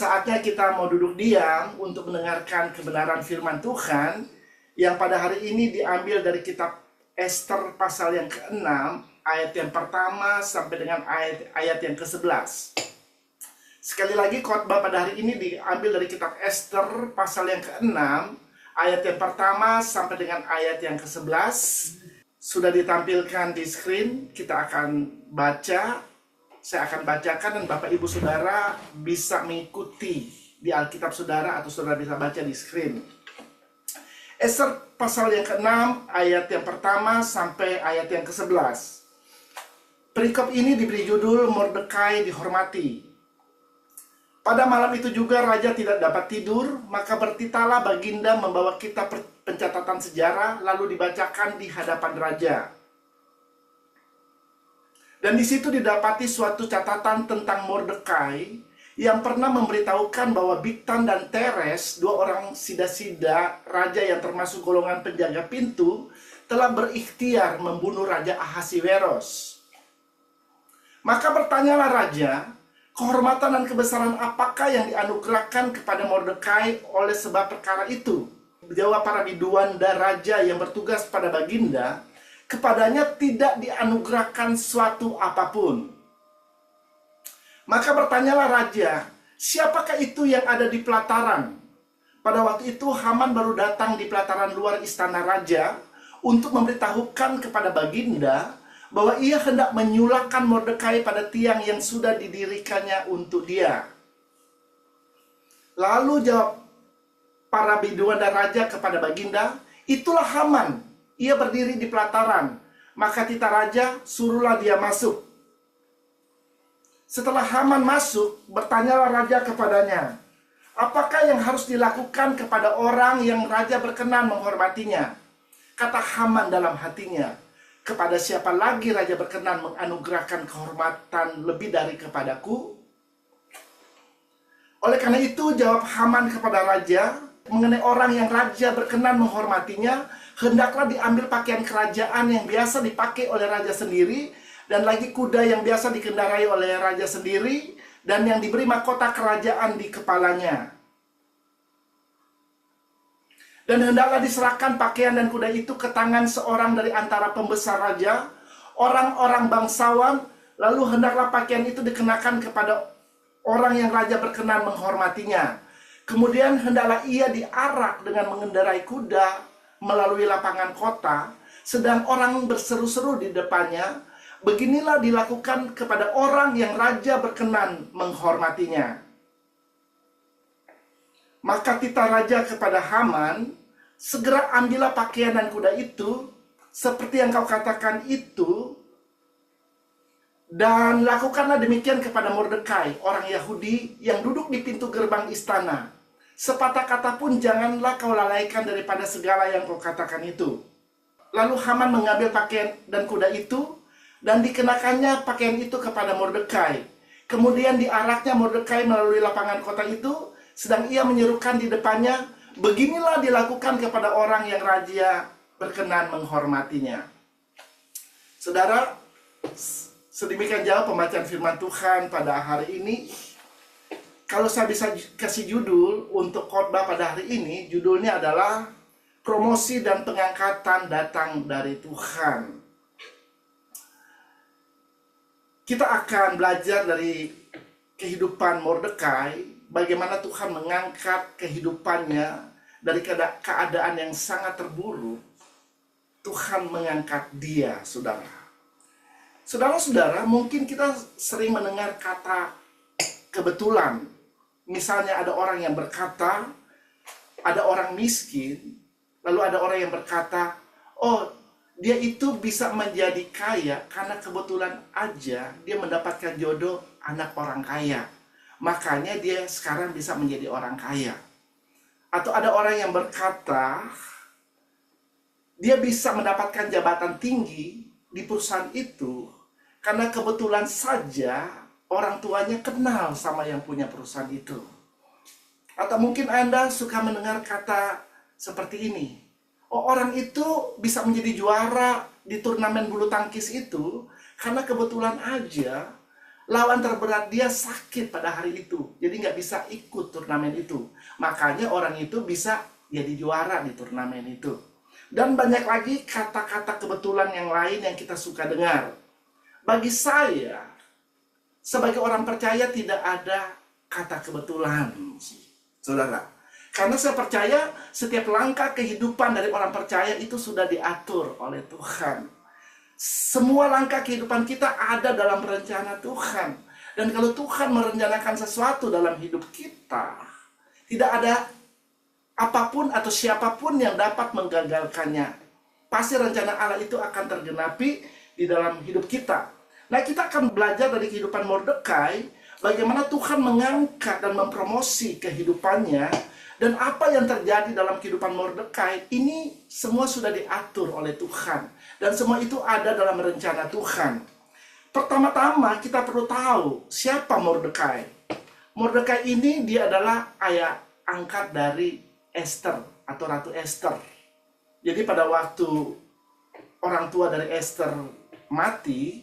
Saatnya kita mau duduk diam untuk mendengarkan kebenaran firman Tuhan yang pada hari ini diambil dari kitab Ester pasal yang ke-6, ayat yang pertama sampai dengan ayat yang ke-11. Sekali lagi, khotbah pada hari ini diambil dari kitab Ester pasal yang ke-6, ayat yang pertama sampai dengan ayat yang ke-11. Sudah ditampilkan di screen, kita akan baca. Saya akan bacakan dan Bapak Ibu Saudara bisa mengikuti di Alkitab Saudara atau Saudara bisa baca di screen. Ester pasal yang ke-6 ayat yang pertama sampai ayat yang ke-11. Perikop ini diberi judul Mordekai dihormati. Pada malam itu juga raja tidak dapat tidur, maka bertitalah Baginda membawa kitab pencatatan sejarah lalu dibacakan di hadapan raja. Dan di situ didapati suatu catatan tentang Mordekai yang pernah memberitahukan bahwa Bigtan dan Teres, dua orang sida-sida raja yang termasuk golongan penjaga pintu, telah berikhtiar membunuh Raja Ahasiweros. Maka bertanyalah raja, kehormatan dan kebesaran apakah yang dianugerahkan kepada Mordekai oleh sebab perkara itu? Jawab para biduan dan raja yang bertugas pada Baginda, kepadanya tidak dianugerahkan suatu apapun. Maka bertanyalah raja, siapakah itu yang ada di pelataran? Pada waktu itu Haman baru datang di pelataran luar istana raja untuk memberitahukan kepada Baginda bahwa ia hendak menyulahkan Mordekai pada tiang yang sudah didirikannya untuk dia. Lalu jawab para biduan dan raja kepada Baginda, itulah Haman. Ia berdiri di pelataran. Maka titah raja, suruhlah dia masuk. Setelah Haman masuk, bertanyalah raja kepadanya, apakah yang harus dilakukan kepada orang yang raja berkenan menghormatinya? Kata Haman dalam hatinya, kepada siapa lagi raja berkenan menganugerahkan kehormatan lebih dari kepadaku? Oleh karena itu, jawab Haman kepada raja, mengenai orang yang raja berkenan menghormatinya, hendaklah diambil pakaian kerajaan yang biasa dipakai oleh raja sendiri, dan lagi kuda yang biasa dikendarai oleh raja sendiri, dan yang diberi mahkota kerajaan di kepalanya. Dan hendaklah diserahkan pakaian dan kuda itu ke tangan seorang dari antara pembesar raja, orang-orang bangsawan, lalu hendaklah pakaian itu dikenakan kepada orang yang raja berkenan menghormatinya. Kemudian hendaklah ia diarak dengan mengendarai kuda melalui lapangan kota, sedang orang berseru-seru di depannya. Beginilah dilakukan kepada orang yang raja berkenan menghormatinya. Maka titah raja kepada Haman, segera ambillah pakaian dan kuda itu, seperti yang kau katakan itu, dan lakukanlah demikian kepada Mordekai, orang Yahudi yang duduk di pintu gerbang istana. Sepatah kata pun janganlah kau lalaikan daripada segala yang kau katakan itu. Lalu Haman mengambil pakaian dan kuda itu, dan dikenakannya pakaian itu kepada Mordekai. Kemudian diaraknya Mordekai melalui lapangan kota itu, sedang ia menyerukan di depannya, beginilah dilakukan kepada orang yang raja berkenan menghormatinya. Saudara, sedemikian jauh pembacaan firman Tuhan pada hari ini. Kalau saya bisa kasih judul untuk khotbah pada hari ini, judulnya adalah Promosi dan Pengangkatan Datang dari Tuhan. Kita akan belajar dari kehidupan Mordekai, bagaimana Tuhan mengangkat kehidupannya dari keadaan yang sangat terburuk. Tuhan mengangkat dia, saudara. Saudara-saudara, mungkin kita sering mendengar kata kebetulan. Misalnya ada orang yang berkata, ada orang miskin, lalu ada orang yang berkata, oh, dia itu bisa menjadi kaya karena kebetulan aja dia mendapatkan jodoh anak orang kaya. Makanya dia sekarang bisa menjadi orang kaya. Atau ada orang yang berkata, dia bisa mendapatkan jabatan tinggi di perusahaan itu karena kebetulan saja orang tuanya kenal sama yang punya perusahaan itu. Atau mungkin Anda suka mendengar kata seperti ini. Oh, orang itu bisa menjadi juara di turnamen bulu tangkis itu karena kebetulan aja Lawan terberat dia sakit pada hari itu, jadi nggak bisa ikut turnamen itu. Makanya orang itu bisa jadi juara di turnamen itu. Dan banyak lagi kata-kata kebetulan yang lain yang kita suka dengar. Bagi saya, sebagai orang percaya tidak ada kata kebetulan, saudara. Karena saya percaya setiap langkah kehidupan dari orang percaya itu sudah diatur oleh Tuhan. Semua langkah kehidupan kita ada dalam rencana Tuhan. Dan kalau Tuhan merencanakan sesuatu dalam hidup kita, tidak ada apapun atau siapapun yang dapat menggagalkannya. Pasti rencana Allah itu akan tergenapi di dalam hidup kita. Nah, kita akan belajar dari kehidupan Mordekai, bagaimana Tuhan mengangkat dan mempromosi kehidupannya, dan apa yang terjadi dalam kehidupan Mordekai ini semua sudah diatur oleh Tuhan. Dan semua itu ada dalam rencana Tuhan. Pertama-tama kita perlu tahu siapa Mordekai. Mordekai ini dia adalah ayah angkat dari Esther atau Ratu Esther. Jadi pada waktu orang tua dari Esther mati,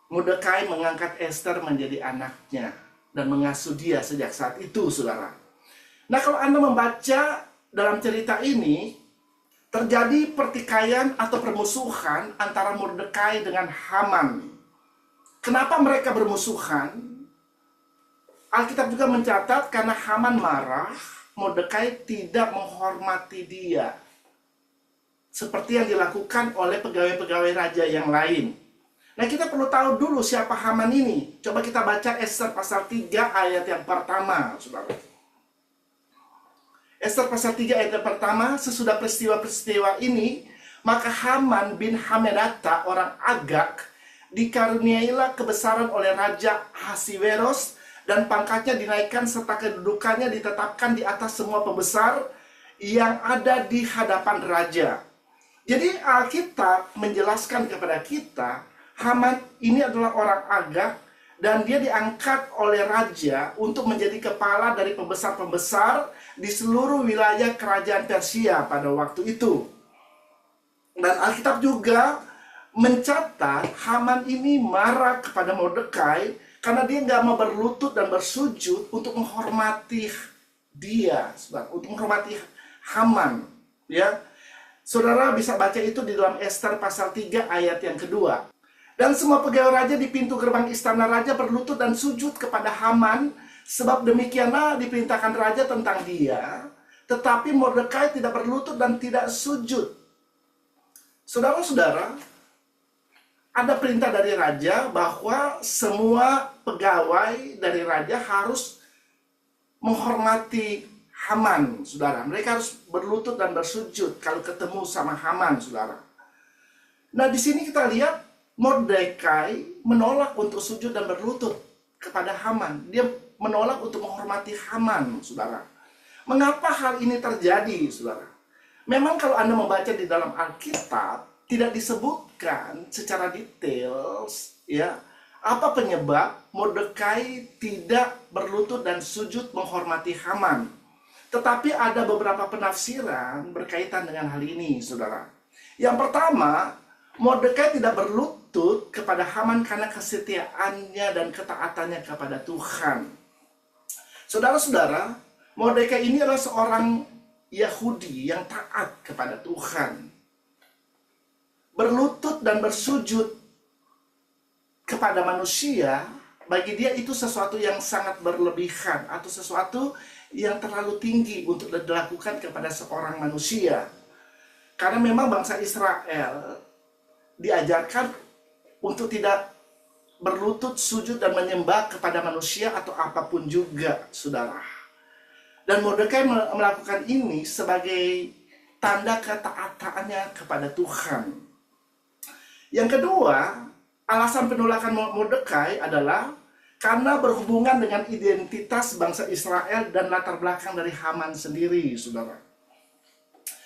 Mordekai mengangkat Esther menjadi anaknya dan mengasuh dia sejak saat itu, saudara. Nah, kalau Anda membaca dalam cerita ini, terjadi pertikaian atau permusuhan antara Mordekai dengan Haman. Kenapa mereka bermusuhan? Alkitab juga mencatat karena Haman marah, Mordekai tidak menghormati dia. Seperti yang dilakukan oleh pegawai-pegawai raja yang lain. Nah, kita perlu tahu dulu siapa Haman ini. Coba kita baca Esther pasal 3 ayat yang pertama, saudara. Esther pasal 3 ayat yang pertama, sesudah peristiwa-peristiwa ini, maka Haman bin Hamedata, orang Agag, dikaruniailah kebesaran oleh Raja Ahasiweros, dan pangkatnya dinaikkan serta kedudukannya ditetapkan di atas semua pembesar yang ada di hadapan raja. Jadi Alkitab menjelaskan kepada kita, Haman ini adalah orang Agag, dan dia diangkat oleh raja untuk menjadi kepala dari pembesar-pembesar di seluruh wilayah kerajaan Persia pada waktu itu. Dan Alkitab juga mencatat Haman ini marah kepada Mordekai karena dia nggak mau berlutut dan bersujud untuk menghormati dia, untuk menghormati Haman. Ya, saudara bisa baca itu di dalam Esther pasal 3 ayat yang kedua. Dan semua pegawai raja di pintu gerbang istana raja berlutut dan sujud kepada Haman, sebab demikianlah diperintahkan raja tentang dia. Tetapi Mordekai tidak berlutut dan tidak sujud. Saudara-saudara, ada perintah dari raja bahwa semua pegawai dari raja harus menghormati Haman, saudara. Mereka harus berlutut dan bersujud kalau ketemu sama Haman, saudara. Nah, di sini kita lihat Mordekai menolak untuk sujud dan berlutut kepada Haman. Dia menolak untuk menghormati Haman, saudara. Mengapa hal ini terjadi, saudara? Memang kalau Anda membaca di dalam Alkitab, tidak disebutkan secara detail, ya, apa penyebab Mordekai tidak berlutut dan sujud menghormati Haman. Tetapi ada beberapa penafsiran berkaitan dengan hal ini, saudara. Yang pertama, Mordekai tidak berlutut kepada Haman karena kesetiaannya dan ketaatannya kepada Tuhan. Saudara-saudara, Mordekai ini adalah seorang Yahudi yang taat kepada Tuhan. Berlutut dan bersujud kepada manusia, bagi dia itu sesuatu yang sangat berlebihan atau sesuatu yang terlalu tinggi untuk dilakukan kepada seorang manusia. Karena memang bangsa Israel diajarkan untuk tidak berlutut, sujud, dan menyembah kepada manusia atau apapun juga, saudara. Dan Mordekai melakukan ini sebagai tanda ketaatannya kepada Tuhan. Yang kedua, alasan penolakan Mordekai adalah karena berhubungan dengan identitas bangsa Israel dan latar belakang dari Haman sendiri, saudara.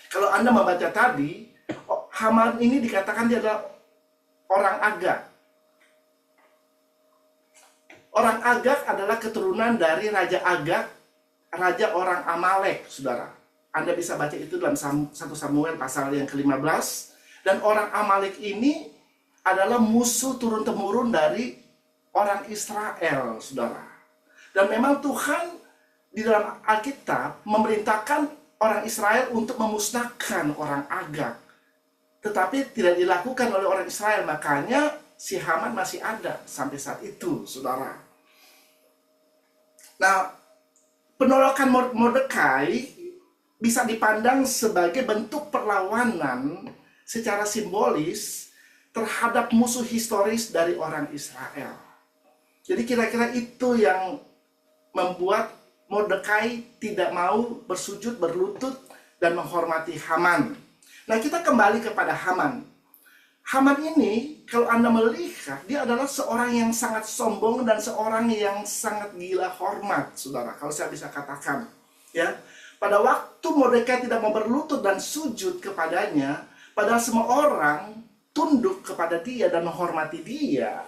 Kalau Anda membaca tadi, Haman ini dikatakan dia adalah orang Agag. Orang Agag adalah keturunan dari Raja Agag, raja orang Amalek, saudara. Anda bisa baca itu dalam 1 Samuel pasal yang ke-15. Dan orang Amalek ini adalah musuh turun-temurun dari orang Israel, saudara. Dan memang Tuhan di dalam Alkitab memerintahkan orang Israel untuk memusnahkan orang Agag. Tetapi tidak dilakukan oleh orang Israel, makanya si Haman masih ada sampai saat itu, saudara. Nah, penolakan Mordekai bisa dipandang sebagai bentuk perlawanan secara simbolis terhadap musuh historis dari orang Israel. Jadi kira-kira itu yang membuat Mordekai tidak mau bersujud, berlutut, dan menghormati Haman. Nah, kita kembali kepada Haman. Haman ini, kalau Anda melihat, dia adalah seorang yang sangat sombong dan seorang yang sangat gila hormat, saudara. Kalau saya bisa katakan, ya. Pada waktu Mordekai tidak mau berlutut dan sujud kepadanya, padahal semua orang tunduk kepada dia dan menghormati dia.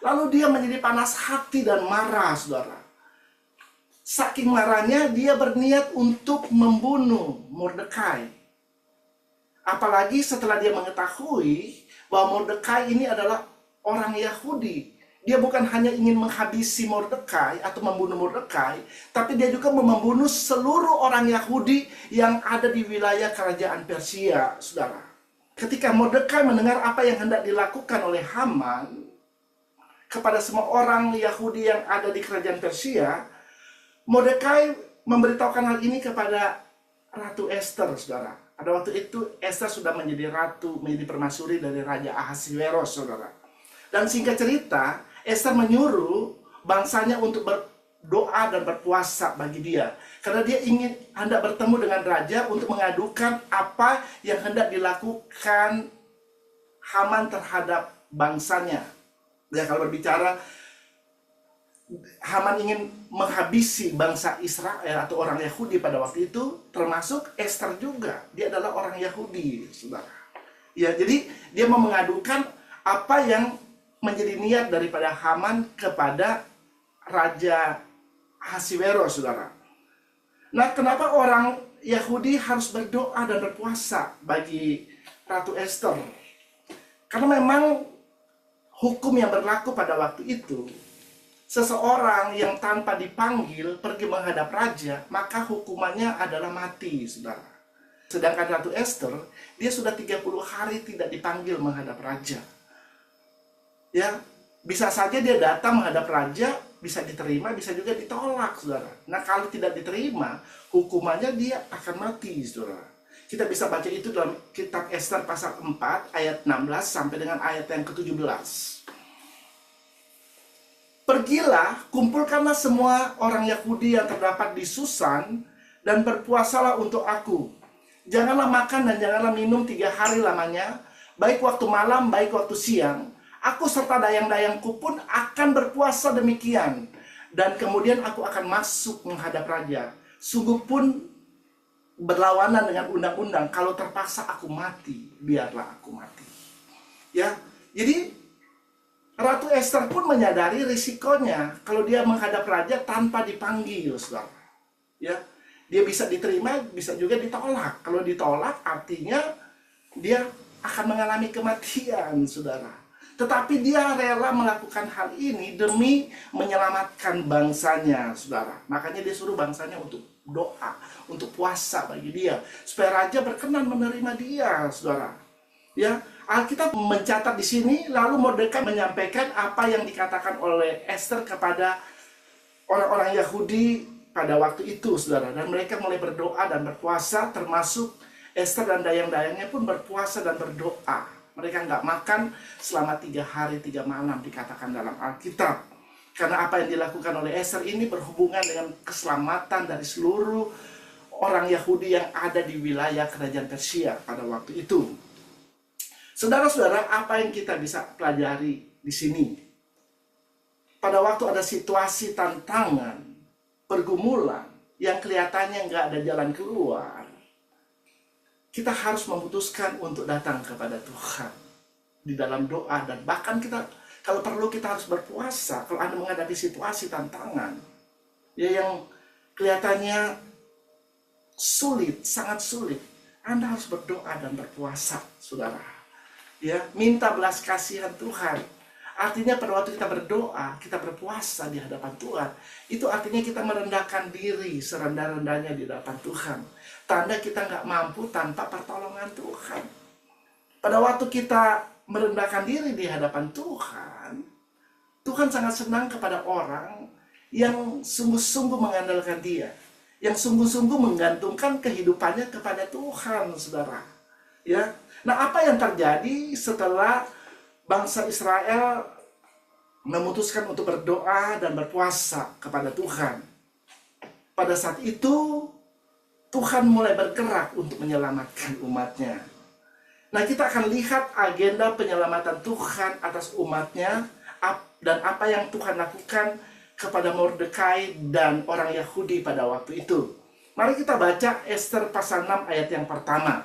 Lalu dia menjadi panas hati dan marah, saudara. Saking marahnya, dia berniat untuk membunuh Mordekai. Apalagi setelah dia mengetahui bahwa Mordekai ini adalah orang Yahudi. Dia bukan hanya ingin menghabisi Mordekai atau membunuh Mordekai, tapi dia juga membunuh seluruh orang Yahudi yang ada di wilayah kerajaan Persia, saudara. Ketika Mordekai mendengar apa yang hendak dilakukan oleh Haman kepada semua orang Yahudi yang ada di kerajaan Persia, Mordekai memberitahukan hal ini kepada Ratu Esther, saudara. Pada waktu itu Esther sudah menjadi ratu, menjadi permaisuri dari Raja Ahasiweros, saudara. Dan singkat cerita, Esther menyuruh bangsanya untuk berdoa dan berpuasa bagi dia. Karena dia ingin hendak bertemu dengan raja untuk mengadukan apa yang hendak dilakukan Haman terhadap bangsanya. Ya, kalau berbicara Haman ingin menghabisi bangsa Israel atau orang Yahudi pada waktu itu, termasuk Esther juga. Dia adalah orang Yahudi, saudara. Ya, jadi dia mau mengadukan apa yang menjadi niat daripada Haman kepada Raja Ahasiweros, saudara. Nah, kenapa orang Yahudi harus berdoa dan berpuasa bagi Ratu Esther? Karena memang hukum yang berlaku pada waktu itu, seseorang yang tanpa dipanggil pergi menghadap raja, maka hukumannya adalah mati, saudara. Sedangkan Ratu Esther, dia sudah 30 hari tidak dipanggil menghadap raja. Ya, bisa saja dia datang menghadap raja, bisa diterima, bisa juga ditolak, saudara. Nah, kalau tidak diterima, hukumannya dia akan mati, saudara. Kita bisa baca itu dalam kitab Esther pasal 4 ayat 16 sampai dengan ayat yang ke-17. Pergilah, kumpulkanlah semua orang Yahudi yang terdapat di Susan, dan berpuasalah untuk aku. Janganlah makan dan janganlah minum 3 hari lamanya, baik waktu malam, baik waktu siang. Aku serta dayang-dayangku pun akan berpuasa demikian. Dan kemudian aku akan masuk menghadap raja. Sungguh pun berlawanan dengan undang-undang, kalau terpaksa aku mati, biarlah aku mati. Ya, jadi Ratu Esther pun menyadari risikonya kalau dia menghadap raja tanpa dipanggil, saudara. Ya, dia bisa diterima, bisa juga ditolak. Kalau ditolak, artinya dia akan mengalami kematian, saudara. Tetapi dia rela melakukan hal ini demi menyelamatkan bangsanya, saudara. Makanya dia suruh bangsanya untuk doa, untuk puasa bagi dia, supaya raja berkenan menerima dia, saudara. Ya, Alkitab mencatat di sini, lalu Mordekai menyampaikan apa yang dikatakan oleh Esther kepada orang-orang Yahudi pada waktu itu, saudara. Dan mereka mulai berdoa dan berpuasa, termasuk Esther dan dayang-dayangnya pun berpuasa dan berdoa. Mereka nggak makan selama 3 hari 3 malam, dikatakan dalam Alkitab. Karena apa yang dilakukan oleh Esther ini berhubungan dengan keselamatan dari seluruh orang Yahudi yang ada di wilayah kerajaan Persia pada waktu itu. Saudara-saudara, apa yang kita bisa pelajari di sini? Pada waktu ada situasi tantangan, pergumulan, yang kelihatannya nggak ada jalan keluar, kita harus memutuskan untuk datang kepada Tuhan di dalam doa. Dan bahkan kita, kalau perlu kita harus berpuasa. Kalau Anda menghadapi situasi tantangan, ya yang kelihatannya sulit, sangat sulit, Anda harus berdoa dan berpuasa, saudara. Ya, minta belas kasihan Tuhan Artinya pada waktu kita berdoa, kita berpuasa di hadapan Tuhan, itu artinya kita merendahkan diri serendah-rendahnya di hadapan Tuhan. Tanda kita nggak mampu tanpa pertolongan Tuhan. Pada waktu kita merendahkan diri di hadapan Tuhan, Tuhan sangat senang kepada orang yang sungguh-sungguh mengandalkan Dia, yang sungguh-sungguh menggantungkan kehidupannya kepada Tuhan, saudara. Ya, nah apa yang terjadi setelah bangsa Israel memutuskan untuk berdoa dan berpuasa kepada Tuhan? Pada saat itu, Tuhan mulai bergerak untuk menyelamatkan umatnya. Nah, kita akan lihat agenda penyelamatan Tuhan atas umatnya dan apa yang Tuhan lakukan kepada Mordekai dan orang Yahudi pada waktu itu. Mari kita baca Ester pasal 6 ayat yang pertama.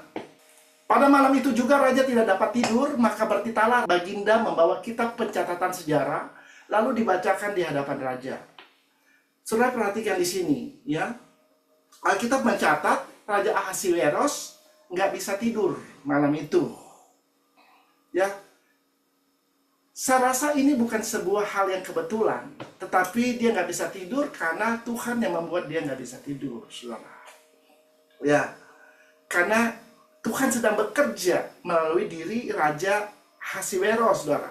Pada malam itu juga raja tidak dapat tidur, maka bertitalah baginda membawa kitab pencatatan sejarah, lalu dibacakan di hadapan raja. Saudara perhatikan di sini, ya. Alkitab mencatat Raja Ahasiweros nggak bisa tidur malam itu. Ya, saya rasa ini bukan sebuah hal yang kebetulan, tetapi dia nggak bisa tidur karena Tuhan yang membuat dia nggak bisa tidur, saudara. Ya, karena Tuhan sedang bekerja melalui diri Raja Ahasiweros, saudara.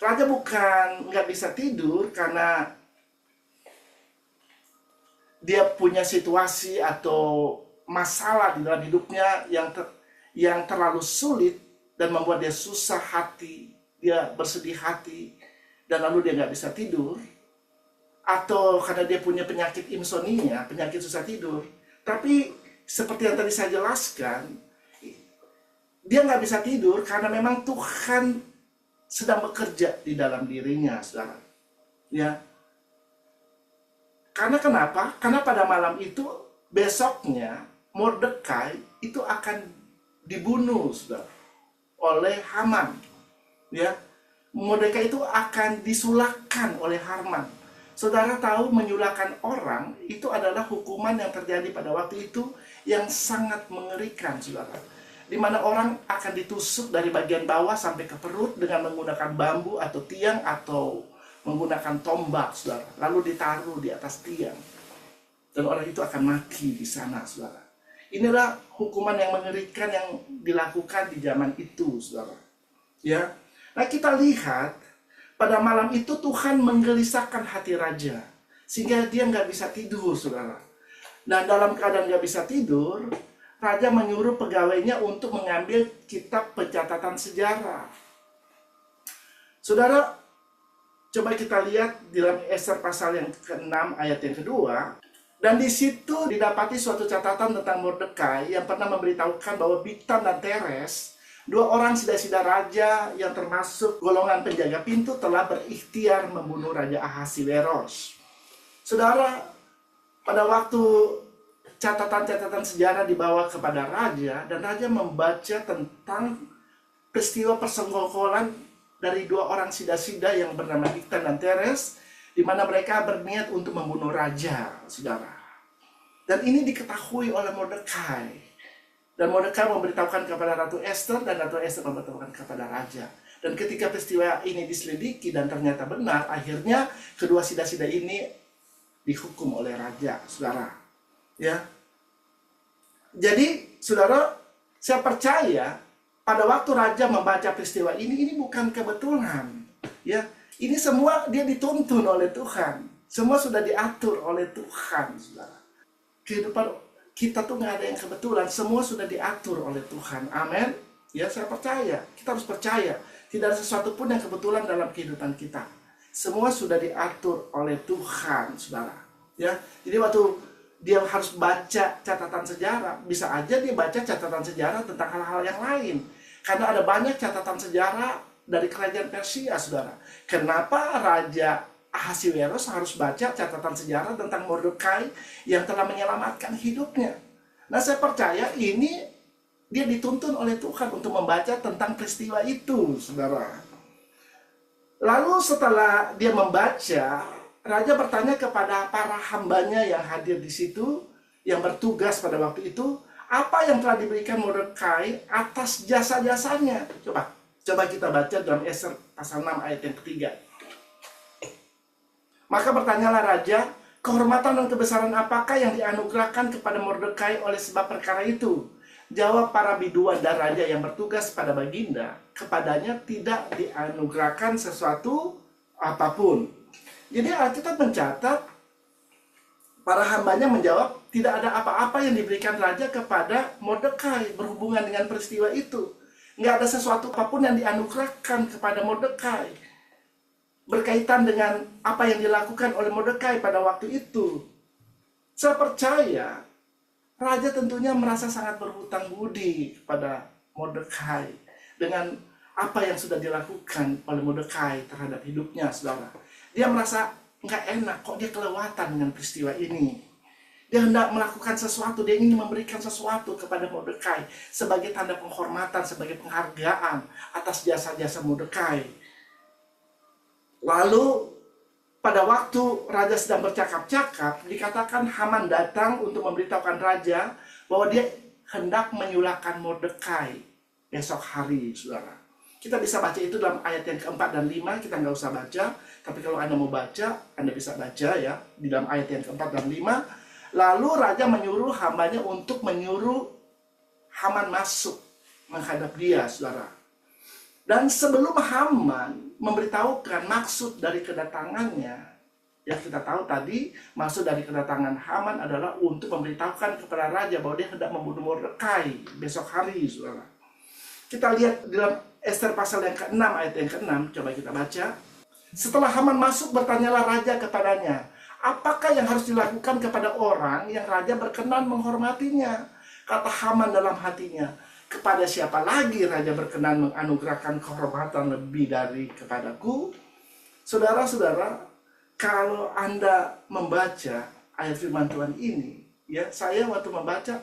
Raja bukan nggak bisa tidur karena dia punya situasi atau masalah di dalam hidupnya yang terlalu sulit dan membuat dia susah hati, dia bersedih hati, dan lalu dia nggak bisa tidur. Atau karena dia punya penyakit insomnia, penyakit susah tidur. Tapi seperti yang tadi saya jelaskan, dia nggak bisa tidur karena memang Tuhan sedang bekerja di dalam dirinya, saudara. Ya. Karena kenapa? Karena pada malam itu, besoknya, Mordekai itu akan dibunuh, saudara, oleh Haman. Ya. Mordekai itu akan disulahkan oleh Haman. Saudara tahu menyulahkan orang itu adalah hukuman yang terjadi pada waktu itu yang sangat mengerikan, saudara. Di mana orang akan ditusuk dari bagian bawah sampai ke perut dengan menggunakan bambu atau tiang atau menggunakan tombak, saudara. Lalu ditaruh di atas tiang. Dan orang itu akan mati di sana, saudara. Inilah hukuman yang mengerikan yang dilakukan di zaman itu, saudara. Ya. Nah, kita lihat pada malam itu Tuhan menggelisahkan hati raja, sehingga dia nggak bisa tidur, saudara. Nah, dalam keadaan nggak bisa tidur, raja menyuruh pegawainya untuk mengambil kitab pencatatan sejarah. Saudara, coba kita lihat di dalam Ester pasal yang ke-6 ayat yang kedua. Dan di situ didapati suatu catatan tentang Mordekai yang pernah memberitahukan bahwa Bigtan dan Teres, dua orang sida-sida raja yang termasuk golongan penjaga pintu, telah berikhtiar membunuh Raja Ahasiweros. Saudara, pada waktu catatan-catatan sejarah dibawa kepada raja, dan raja membaca tentang peristiwa persenggokolan dari dua orang sida-sida yang bernama Bigtan dan Teres, di mana mereka berniat untuk membunuh raja, saudara. Dan ini diketahui oleh Mordekai. Dan Mordekai memberitahukan kepada Ratu Ester, dan Ratu Ester memberitahukan kepada raja. Dan ketika peristiwa ini diselidiki dan ternyata benar, akhirnya kedua sida-sida ini dihukum oleh raja, saudara. Ya. Jadi, saudara, saya percaya pada waktu raja membaca peristiwa ini bukan kebetulan. Ya, ini semua dia dituntun oleh Tuhan. Semua sudah diatur oleh Tuhan, saudara. Kehidupan kita tuh nggak ada yang kebetulan, semua sudah diatur oleh Tuhan. Amin. Ya, saya percaya. Kita harus percaya. Tidak ada sesuatu pun yang kebetulan dalam kehidupan kita. Semua sudah diatur oleh Tuhan, saudara. Ya, jadi waktu dia harus baca catatan sejarah, bisa aja dia baca catatan sejarah tentang hal-hal yang lain. Karena ada banyak catatan sejarah dari kerajaan Persia, saudara. Kenapa Raja Ahasiweros harus baca catatan sejarah tentang Mordekai yang telah menyelamatkan hidupnya? Nah, saya percaya ini dia dituntun oleh Tuhan untuk membaca tentang peristiwa itu, saudara. Lalu setelah dia membaca, raja bertanya kepada para hambanya yang hadir di situ, yang bertugas pada waktu itu, apa yang telah diberikan Mordekai atas jasa-jasanya? Coba kita baca dalam Ester pasal 6 ayat yang ketiga. Maka bertanyalah raja, kehormatan dan kebesaran apakah yang dianugerahkan kepada Mordekai oleh sebab perkara itu? Jawab para biduan dan raja yang bertugas pada baginda, kepadanya tidak dianugerahkan sesuatu apapun. Jadi Alkitab mencatat, para hambanya menjawab, tidak ada apa-apa yang diberikan raja kepada Mordekai berhubungan dengan peristiwa itu. Nggak ada sesuatu apapun yang dianugerahkan kepada Mordekai berkaitan dengan apa yang dilakukan oleh Mordekai pada waktu itu. Saya percaya raja tentunya merasa sangat berhutang budi kepada Mordekai dengan apa yang sudah dilakukan oleh Mordekai terhadap hidupnya, saudara. Dia merasa nggak enak, kok dia kelewatan dengan peristiwa ini. Dia hendak melakukan sesuatu, dia ingin memberikan sesuatu kepada Mordekai sebagai tanda penghormatan, sebagai penghargaan atas jasa-jasa Mordekai. Lalu pada waktu raja sedang bercakap-cakap, dikatakan Haman datang untuk memberitahukan raja bahwa dia hendak menyulahkan Mordekai besok hari, saudara. Kita bisa baca itu dalam ayat yang keempat dan 5, kita nggak usah baca. Tapi kalau Anda mau baca, Anda bisa baca ya, di dalam ayat yang keempat dan 5. Lalu raja menyuruh hambanya untuk menyuruh Haman masuk menghadap dia, saudara. Dan sebelum Haman memberitahukan maksud dari kedatangannya, yang kita tahu tadi, maksud dari kedatangan Haman adalah untuk memberitahukan kepada raja bahwa dia hendak membunuh Mordekai besok hari, saudara. Kita lihat dalam Ester pasal yang ke-6 ayat yang ke-6, coba kita baca. Setelah Haman masuk, bertanyalah raja kepadanya, apakah yang harus dilakukan kepada orang yang raja berkenan menghormatinya? Kata Haman dalam hatinya, kepada siapa lagi raja berkenan menganugerahkan kehormatan lebih dari kepadaku? Saudara-saudara, kalau Anda membaca ayat firman Tuhan ini, ya, saya waktu membaca,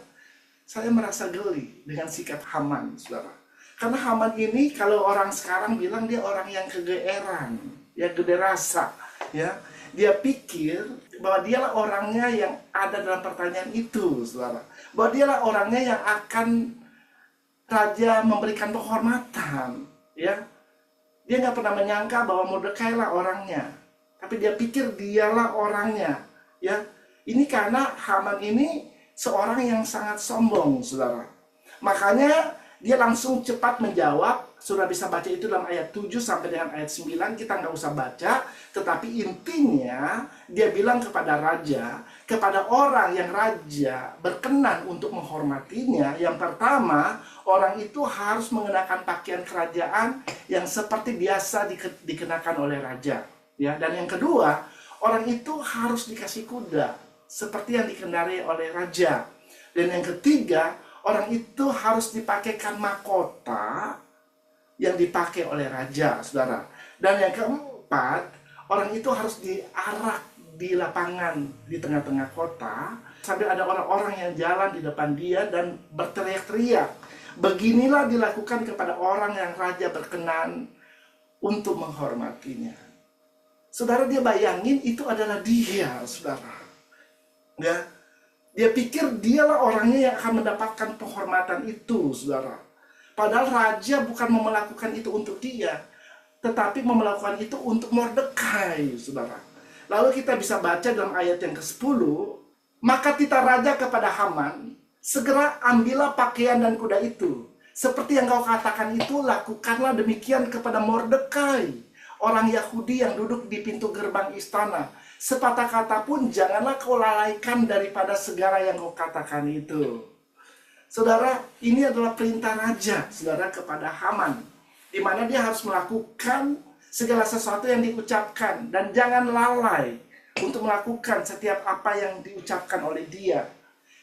saya merasa geli dengan sikap Haman, saudara. Karena Haman ini, kalau orang sekarang bilang dia orang yang kegeeran, ya, gede rasa, ya. Dia pikir bahwa dialah orangnya yang ada dalam pertanyaan itu, saudara. Bahwa dialah orangnya yang akan raja memberikan penghormatan, ya. Dia nggak pernah menyangka bahwa Mordekai lah orangnya, tapi dia pikir dialah orangnya, ya. Ini karena Haman ini seorang yang sangat sombong, saudara. Makanya dia langsung cepat menjawab. Sudah bisa baca itu dalam ayat 7 sampai dengan ayat 9, kita nggak usah baca. Tetapi intinya, dia bilang kepada raja, kepada orang yang raja berkenan untuk menghormatinya. Yang pertama, orang itu harus mengenakan pakaian kerajaan yang seperti biasa dikenakan oleh raja. Ya, dan yang kedua, orang itu harus dikasih kuda, seperti yang dikendarai oleh raja. Dan yang ketiga, orang itu harus dipakaikan mahkota yang dipakai oleh raja, saudara. Dan yang keempat, orang itu harus diarak di lapangan di tengah-tengah kota, sambil ada orang-orang yang jalan di depan dia dan berteriak-teriak. Beginilah dilakukan kepada orang yang raja berkenan untuk menghormatinya. Saudara, dia bayangin itu adalah dia, saudara. Ya, dia pikir dialah orangnya yang akan mendapatkan penghormatan itu, saudara. Padahal raja bukan mau melakukan itu untuk dia, tetapi mau melakukan itu untuk Mordekai, saudara. Lalu kita bisa baca dalam ayat yang ke-10, maka titah raja kepada Haman, segera ambillah pakaian dan kuda itu. Seperti yang kau katakan itu, lakukanlah demikian kepada Mordekai, orang Yahudi yang duduk di pintu gerbang istana. Sepatah kata pun janganlah kau lalaikan daripada segala yang kau katakan itu. Saudara, ini adalah perintah raja, saudara, kepada Haman, di mana dia harus melakukan segala sesuatu yang diucapkan dan jangan lalai untuk melakukan setiap apa yang diucapkan oleh dia.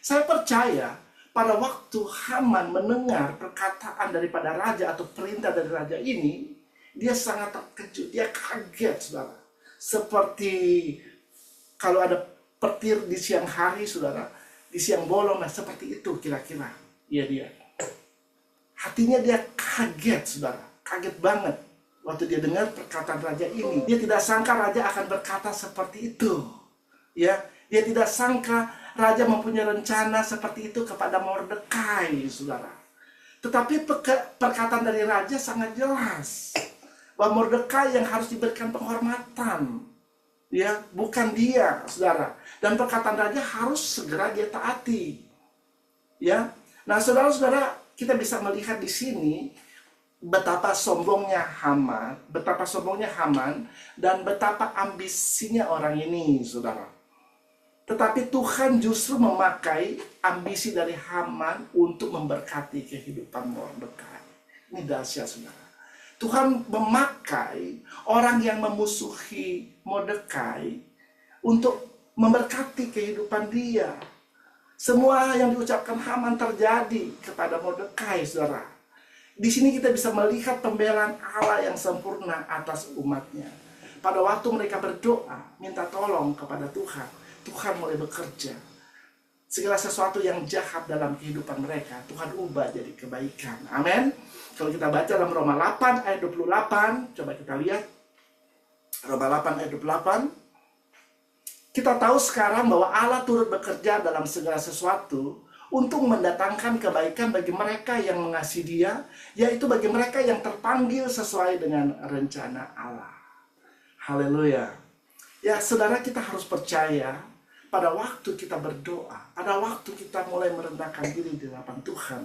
Saya percaya pada waktu Haman mendengar perkataan daripada raja atau perintah dari raja ini, dia sangat terkejut, dia kaget, saudara. Seperti kalau ada petir di siang hari, saudara, di siang bolong, nah seperti itu kira-kira. Ya, dia hatinya dia kaget, saudara, kaget banget waktu dia dengar perkataan raja ini. Dia tidak sangka raja akan berkata seperti itu, ya. Dia tidak sangka raja mempunyai rencana seperti itu kepada Mordekai, saudara. Tetapi perkataan dari raja sangat jelas. bahwa Mordekai yang harus diberikan penghormatan, ya, bukan dia, saudara. Dan perkataan raja harus segera dia taati, ya. Nah, saudara-saudara, kita bisa melihat di sini betapa sombongnya Haman dan betapa ambisinya orang ini, saudara. Tetapi Tuhan justru memakai ambisi dari Haman untuk memberkati kehidupan Mordekai. Ini dahsyat, saudara. Tuhan memakai orang yang memusuhi Mordekai untuk memberkati kehidupan dia. Semua yang diucapkan Haman terjadi kepada Mordekai, saudara. Di sini kita bisa melihat pembelaan Allah yang sempurna atas umatnya. Pada waktu mereka berdoa, minta tolong kepada Tuhan, Tuhan mulai bekerja. Segala sesuatu yang jahat dalam kehidupan mereka, Tuhan ubah jadi kebaikan. Amin. Kalau kita baca dalam Roma 8 ayat 28, coba kita lihat. Roma 8 ayat 28. Kita tahu sekarang bahwa Allah turut bekerja dalam segala sesuatu untuk mendatangkan kebaikan bagi mereka yang mengasihi Dia, yaitu bagi mereka yang terpanggil sesuai dengan rencana Allah. Haleluya. Ya, saudara, kita harus percaya pada waktu kita berdoa, pada waktu kita mulai merendahkan diri di hadapan Tuhan,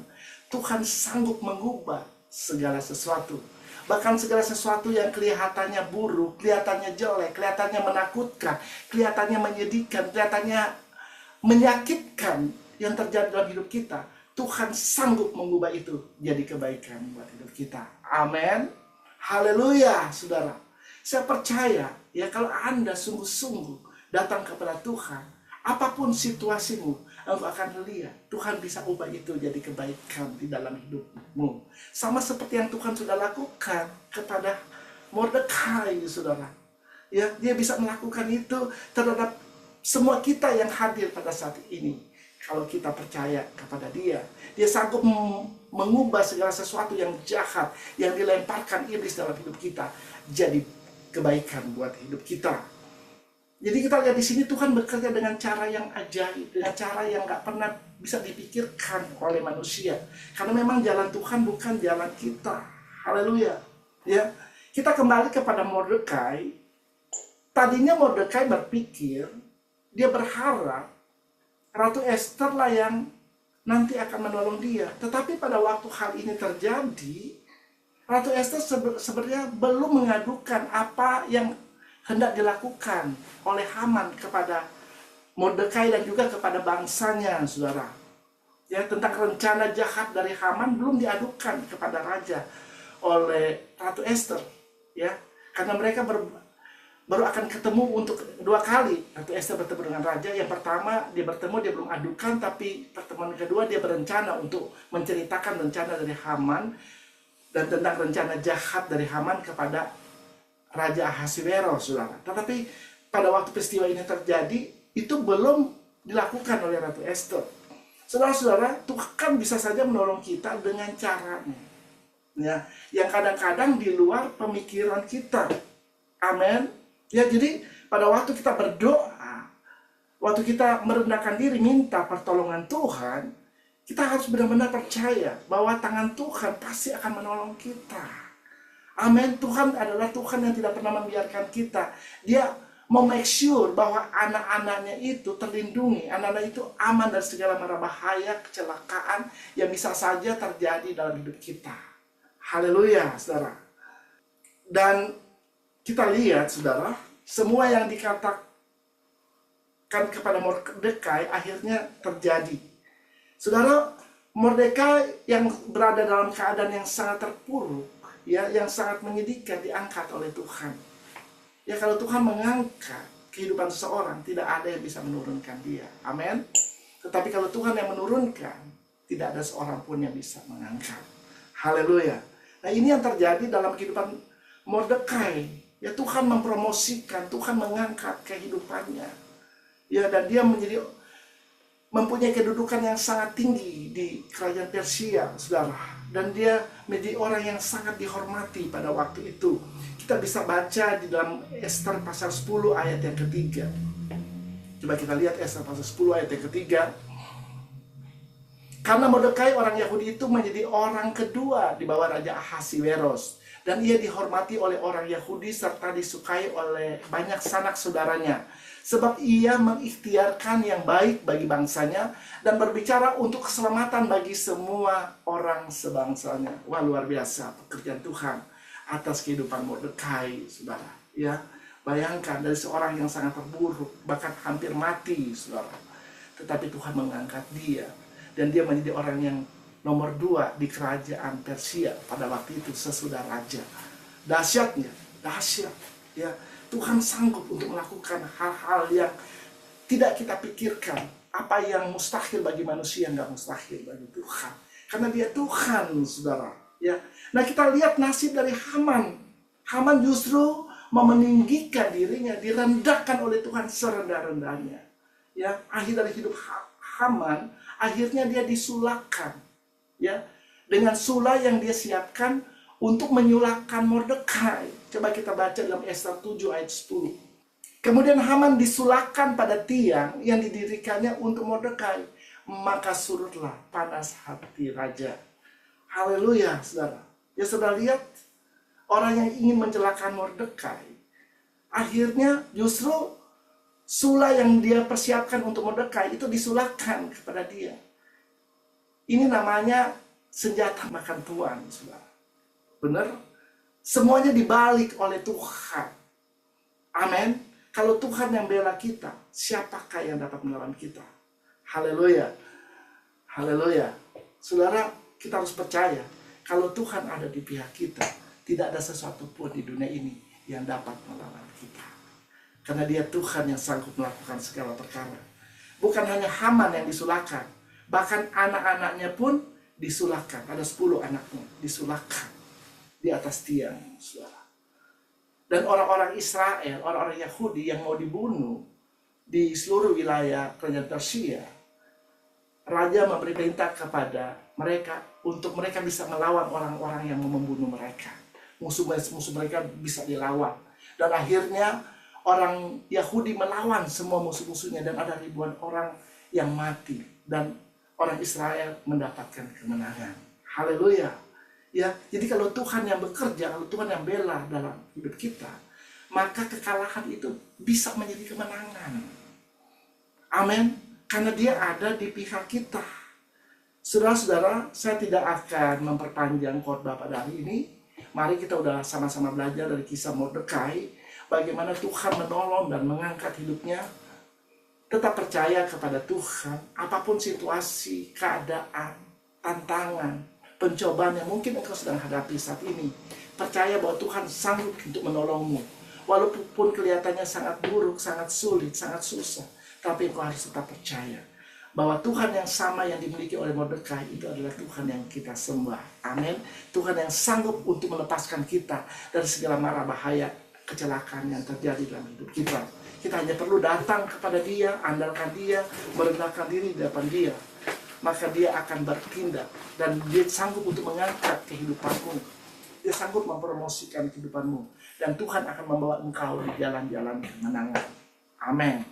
Tuhan sanggup mengubah segala sesuatu. Bahkan segala sesuatu yang kelihatannya buruk, kelihatannya jelek, kelihatannya menakutkan, kelihatannya menyedihkan, kelihatannya menyakitkan yang terjadi dalam hidup kita, Tuhan sanggup mengubah itu jadi kebaikan buat hidup kita. Amin. Haleluya, saudara. Saya percaya, ya, kalau Anda sungguh-sungguh datang kepada Tuhan, apapun situasimu, engkau akan lihat Tuhan bisa ubah itu jadi kebaikan di dalam hidupmu. Sama seperti yang Tuhan sudah lakukan kepada Mordekai, saudara. Ya, dia bisa melakukan itu terhadap semua kita yang hadir pada saat ini. Kalau kita percaya kepada Dia, Dia sanggup mengubah segala sesuatu yang jahat yang dilemparkan iblis dalam hidup kita jadi kebaikan buat hidup kita. Jadi kita lihat di sini Tuhan bekerja dengan cara yang ajaib, dengan cara yang nggak pernah bisa dipikirkan oleh manusia. Karena memang jalan Tuhan bukan jalan kita. Haleluya. Ya, kita kembali kepada Mordekai. Tadinya Mordekai berpikir, dia berharap Ratu Esther lah yang nanti akan menolong dia. Tetapi pada waktu hal ini terjadi, Ratu Esther sebenarnya belum mengadukan apa yang hendak dilakukan oleh Haman kepada Mordekai dan juga kepada bangsanya, saudara. Ya, tentang rencana jahat dari Haman belum diadukan kepada raja oleh Ratu Esther. Ya, karena mereka baru akan ketemu untuk dua kali. Ratu Esther bertemu dengan raja. Yang pertama dia bertemu, dia belum adukan, tapi pertemuan kedua dia berencana untuk menceritakan rencana dari Haman dan tentang rencana jahat dari Haman kepada Raja Ahasiweros, saudara. Tetapi pada waktu peristiwa ini terjadi, itu belum dilakukan oleh Ratu Esther. Saudara-saudara, Tuhan bisa saja menolong kita dengan caranya, ya, yang kadang-kadang di luar pemikiran kita. Amin. Ya, jadi pada waktu kita berdoa, waktu kita merendahkan diri minta pertolongan Tuhan, kita harus benar-benar percaya bahwa tangan Tuhan pasti akan menolong kita. Amin. Tuhan adalah Tuhan yang tidak pernah membiarkan kita. Dia mau make sure bahwa anak-anaknya itu terlindungi, anak-anak itu aman dari segala mara bahaya, kecelakaan yang bisa saja terjadi dalam hidup kita. Haleluya, saudara. Dan kita lihat, saudara, semua yang dikatakan kepada Mordekai akhirnya terjadi. Saudara, Mordekai yang berada dalam keadaan yang sangat terpuruk, ya, yang sangat menyedihkan, diangkat oleh Tuhan. Ya, kalau Tuhan mengangkat kehidupan seseorang, tidak ada yang bisa menurunkan dia. Amin. Tetapi kalau Tuhan yang menurunkan, tidak ada seorang pun yang bisa mengangkat. Haleluya. Nah, ini yang terjadi dalam kehidupan Mordekai. Ya, Tuhan mempromosikan, Tuhan mengangkat kehidupannya. Ya, dan dia mempunyai kedudukan yang sangat tinggi di kerajaan Persia, saudara. Dan dia menjadi orang yang sangat dihormati pada waktu itu. Kita bisa baca di dalam Esther pasal 10 ayat yang ketiga. Coba kita lihat Esther pasal 10 ayat yang ketiga. Karena Mordekai orang Yahudi itu menjadi orang kedua di bawah Raja Ahasiweros. Dan ia dihormati oleh orang Yahudi serta disukai oleh banyak sanak saudaranya. Sebab ia mengikhtiarkan yang baik bagi bangsanya dan berbicara untuk keselamatan bagi semua orang sebangsanya. Wah, luar biasa pekerjaan Tuhan atas kehidupan Mordekai, saudara. Ya, bayangkan dari seorang yang sangat terburuk, bahkan hampir mati, saudara. Tetapi Tuhan mengangkat dia. Dan dia menjadi orang yang nomor 2 di kerajaan Persia pada waktu itu sesudah raja. Dahsyatnya, dahsyat. Ya, Tuhan sanggup untuk melakukan hal-hal yang tidak kita pikirkan. Apa yang mustahil bagi manusia nggak mustahil bagi Tuhan. Karena dia Tuhan, saudara. Ya, nah kita lihat nasib dari Haman. Haman justru memeninggikan dirinya, direndahkan oleh Tuhan serendah-rendahnya. Ya, akhir dari hidup Haman, akhirnya dia disulahkan. Ya, dengan sula yang dia siapkan untuk menyulahkan Mordekai. Coba kita baca dalam Ester 7 ayat 10. Kemudian Haman disulahkan pada tiang yang didirikannya untuk Mordekai. Maka surutlah panas hati raja. Haleluya, saudara. Ya, saudara lihat orang yang ingin mencelakan Mordekai, akhirnya justru sula yang dia persiapkan untuk Mordekai itu disulahkan kepada dia. Ini namanya senjata makan tuan, saudara. Benar? Semuanya dibalik oleh Tuhan. Amin. Kalau Tuhan yang bela kita, siapakah yang dapat melawan kita? Haleluya. Haleluya. Saudara, kita harus percaya kalau Tuhan ada di pihak kita, tidak ada sesuatu pun di dunia ini yang dapat melawan kita. Karena dia Tuhan yang sanggup melakukan segala perkara. Bukan hanya Haman yang disulahkan, bahkan anak-anaknya pun disulahkan. Ada 10 anaknya disulahkan di atas tiang, saudara. Dan orang-orang Israel, orang-orang Yahudi yang mau dibunuh di seluruh wilayah kerajaan Persia, raja memberi perintah kepada mereka untuk mereka bisa melawan orang-orang yang mau membunuh mereka. Musuh-musuh mereka bisa dilawan. Dan akhirnya orang Yahudi melawan semua musuh-musuhnya dan ada ribuan orang yang mati. Dan orang Israel mendapatkan kemenangan. Haleluya. Ya, jadi kalau Tuhan yang bekerja, kalau Tuhan yang bela dalam hidup kita, maka kekalahan itu bisa menjadi kemenangan. Amin. Karena dia ada di pihak kita. Saudara-saudara, saya tidak akan memperpanjang khotbah pada hari ini. Mari kita udah sama-sama belajar dari kisah Mordekai, bagaimana Tuhan menolong dan mengangkat hidupnya. Tetap percaya kepada Tuhan, apapun situasi, keadaan, tantangan, pencobaan yang mungkin engkau sedang hadapi saat ini. Percaya bahwa Tuhan sanggup untuk menolongmu. Walaupun kelihatannya sangat buruk, sangat sulit, sangat susah. Tapi engkau harus tetap percaya bahwa Tuhan yang sama yang dimiliki oleh Mordekai itu adalah Tuhan yang kita sembah. Amin. Tuhan yang sanggup untuk melepaskan kita dari segala mara bahaya, kecelakaan yang terjadi dalam hidup kita. Kita hanya perlu datang kepada dia, andalkan dia, merendahkan diri di depan dia. Maka dia akan bertindak dan dia sanggup untuk mengangkat kehidupanmu. Dia sanggup mempromosikan kehidupanmu. Dan Tuhan akan membawa engkau di jalan-jalan kemenangan. Amin.